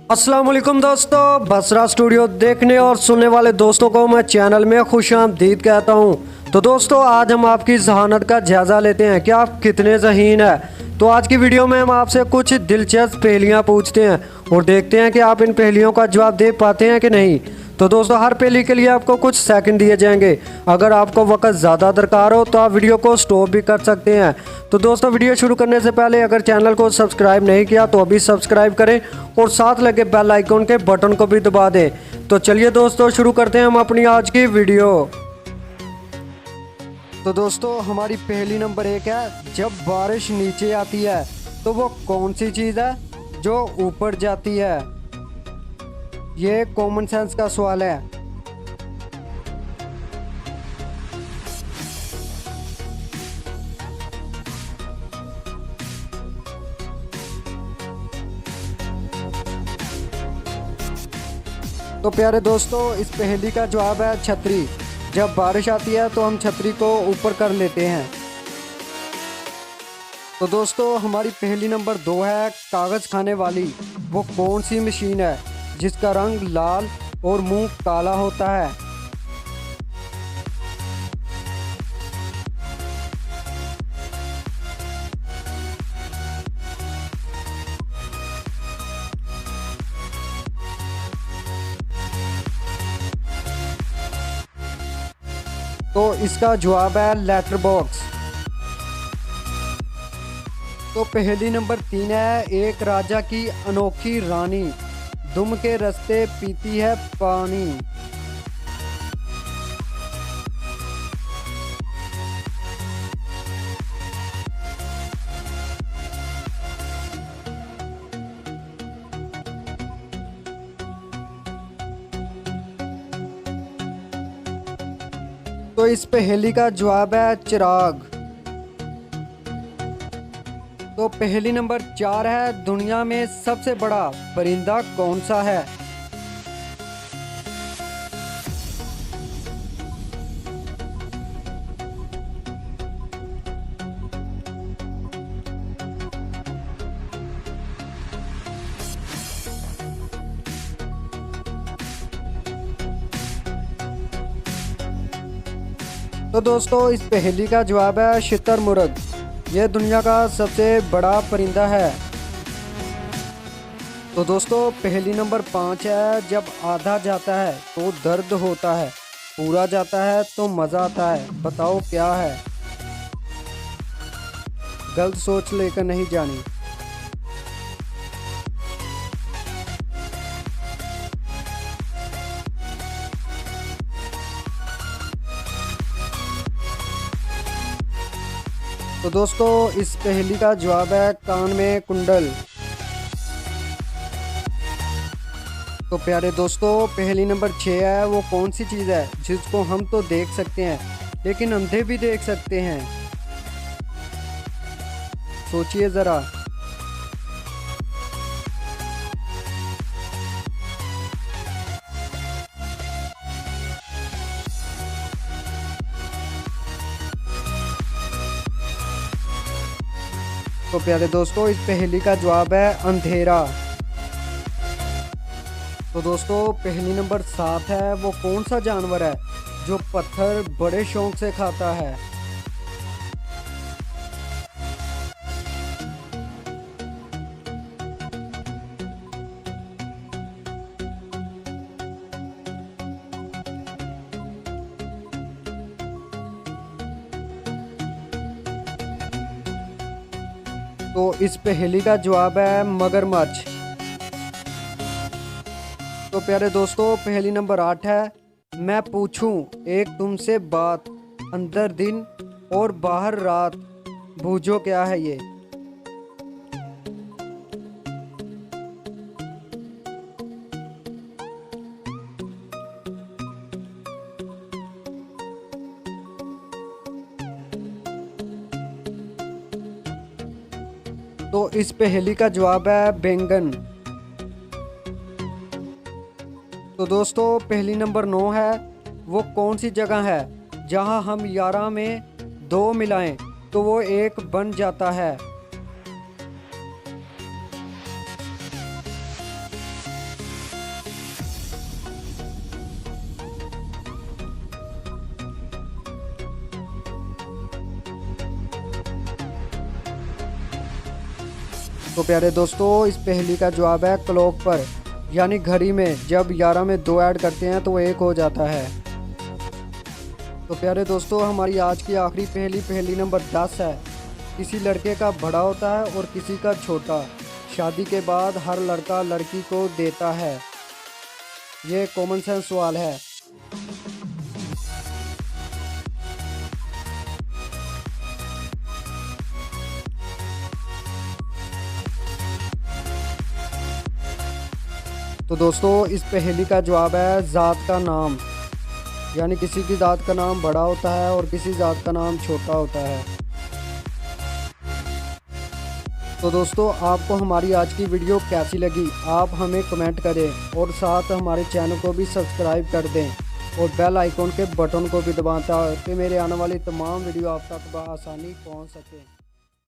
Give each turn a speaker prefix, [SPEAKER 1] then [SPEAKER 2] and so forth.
[SPEAKER 1] अस्सलाम वालेकुम दोस्तों, बसरा स्टूडियो देखने और सुनने वाले दोस्तों को मैं चैनल में खुशामदीद कहता हूं। तो दोस्तों, आज हम आपकी जहानत का जायज़ा लेते हैं कि आप कितने ज़हीन हैं। तो आज की वीडियो में हम आपसे कुछ दिलचस्प पहेलियां पूछते हैं और देखते हैं कि आप इन पहेलियों का जवाब दे पाते हैं कि नहीं। तो दोस्तों, हर पहेली के लिए आपको कुछ सेकंड दिए जाएंगे। अगर आपको वक्त ज़्यादा दरकार हो तो आप वीडियो को स्टॉप भी कर सकते हैं। तो दोस्तों, वीडियो शुरू करने से पहले अगर चैनल को सब्सक्राइब नहीं किया तो अभी सब्सक्राइब करें और साथ लगे बेल आइकन के बटन को भी दबा दें। तो चलिए दोस्तों, शुरू करते हैं हम अपनी आज की वीडियो। तो दोस्तों, हमारी पहेली नंबर 1 है, जब बारिश नीचे आती है तो वो कौन सी चीज़ है जो ऊपर जाती है। ये कॉमन सेंस का सवाल है। तो प्यारे दोस्तों, इस पहेली का जवाब है छतरी। जब बारिश आती है तो हम छतरी को ऊपर कर लेते हैं। तो दोस्तों, हमारी पहेली नंबर 2 है, कागज़ खाने वाली वो कौन सी मशीन है जिसका रंग लाल और मुंह काला होता है। तो इसका जवाब है लेटर बॉक्स। तो पहेली नंबर 3 है, एक राजा की अनोखी रानी दुम के रास्ते पीती है पानी। तो इस पहेली का जवाब है चिराग। तो पहेली नंबर 4 है, दुनिया में सबसे बड़ा परिंदा कौन सा है। तो दोस्तों, इस पहेली का जवाब है शुतुरमुर्ग। यह दुनिया का सबसे बड़ा परिंदा है। तो दोस्तों, पहेली नंबर 5 है, जब आधा जाता है तो दर्द होता है, पूरा जाता है तो मज़ा आता है, बताओ क्या है। गलत सोच लेकर नहीं जानी। तो दोस्तों, इस पहेली का जवाब है कान में कुंडल। तो प्यारे दोस्तों, पहेली नंबर 6 है, वो कौन सी चीज़ है जिसको हम तो देख सकते हैं लेकिन अंधे भी देख सकते हैं। सोचिए ज़रा। तो प्यारे दोस्तों, इस पहेली का जवाब है अंधेरा। तो दोस्तों, पहेली नंबर 7 है, वो कौन सा जानवर है जो पत्थर बड़े शौक से खाता है। तो इस पहेली का जवाब है मगरमच्छ। तो प्यारे दोस्तों, पहेली नंबर 8 है, मैं पूछूं एक तुमसे बात, अंदर दिन और बाहर रात, बूझो क्या है ये। तो इस पहेली का जवाब है बैंगन। तो दोस्तों, पहेली नंबर 9 है, वो कौन सी जगह है जहां हम 11 में 2 मिलाएं तो वो एक बन जाता है। तो प्यारे दोस्तों, इस पहेली का जवाब है क्लॉक पर, यानी घड़ी में जब 11 में 2 ऐड करते हैं तो 1 हो जाता है। तो प्यारे दोस्तों, हमारी आज की आखिरी पहेली नंबर 10 है। किसी लड़के का बड़ा होता है और किसी का छोटा, शादी के बाद हर लड़का लड़की को देता है। ये कॉमन सेंस सवाल है। तो दोस्तों, इस पहेली का जवाब है ज़ात का नाम, यानी किसी की ज़ात का नाम बड़ा होता है और किसी ज़ात का नाम छोटा होता है। तो दोस्तों, आपको हमारी आज की वीडियो कैसी लगी, आप हमें कमेंट करें और साथ हमारे चैनल को भी सब्सक्राइब कर दें और बेल आइकॉन के बटन को भी दबाएं ताकि मेरे आने वाली तमाम वीडियो आप तक बआसानी पहुंच सके।